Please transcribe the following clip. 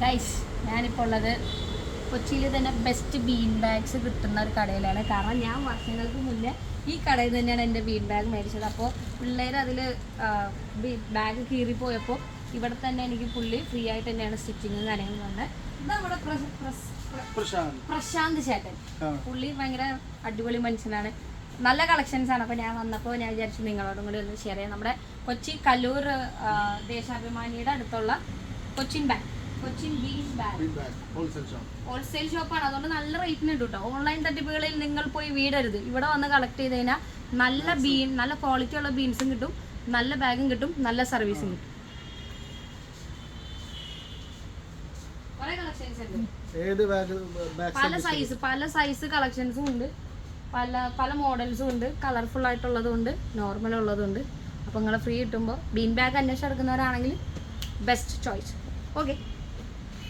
Guys ഞാനിപ്പോൾ ഉള്ളത് കൊച്ചിയിൽ തന്നെ ബെസ്റ്റ് ബീൻ ബാഗ്സ് കിട്ടുന്ന ഒരു കടയിലാണ്. കാരണം ഞാൻ വർഷങ്ങൾക്ക് മുന്നേ ഈ കടയിൽ തന്നെയാണ് എൻ്റെ ബീൻ ബാഗ് മേടിച്ചത്. അപ്പോൾ പിള്ളേർ അതിൽ ബാഗ് കീറിപ്പോയപ്പോൾ ഇവിടെ തന്നെ എനിക്ക് പുള്ളി ഫ്രീ ആയിട്ട് തന്നെയാണ് സ്റ്റിച്ചിങ്ങും കാര്യങ്ങളും വന്നത്. ഇത് നമ്മുടെ പ്രശാന്ത് ചേട്ടൻ, പുള്ളി ഭയങ്കര അടിപൊളി മനുഷ്യനാണ്. നല്ല കളക്ഷൻസ് ആണ്. അപ്പോൾ ഞാൻ വന്നപ്പോൾ ഞാൻ വിചാരിച്ചു നിങ്ങളോടും കൂടി ഒന്ന് ഷെയർ ചെയ്യാം. നമ്മുടെ കൊച്ചി കല്ലൂർ ദേശാഭിമാനിയുടെ അടുത്തുള്ള കൊച്ചിൻ ബീൻ ബാഗ് ഹോൾസെയിൽ ഷോപ്പാണ്. അതുകൊണ്ട് നല്ല റേറ്റിന് കിട്ടും കേട്ടോ. ഓൺലൈൻ തട്ടിപ്പുകളിൽ നിങ്ങൾ പോയി വീടരുത്. ഇവിടെ വന്ന് കളക്ട് ചെയ്ത് കഴിഞ്ഞാൽ നല്ല ക്വാളിറ്റി ഉള്ള ബീൻസും കിട്ടും, നല്ല ബാഗും കിട്ടും, നല്ല സർവീസും കിട്ടും. കുറെ കളക്ഷൻസ് ഉണ്ട്. പല സൈസ് കളക്ഷൻസും ഉണ്ട്, പല മോഡൽസും ഉണ്ട്. കളർഫുൾ ആയിട്ടുള്ളതും ഉണ്ട്, നോർമൽ ഉള്ളതും ഉണ്ട്. അപ്പോൾ നിങ്ങൾ ഫ്രീ കിട്ടുമ്പോൾ ബീൻ ബാഗ് അന്വേഷിച്ച് എടുക്കുന്നവരാണെങ്കിൽ ബെസ്റ്റ് ചോയ്സ്. ഓക്കെ.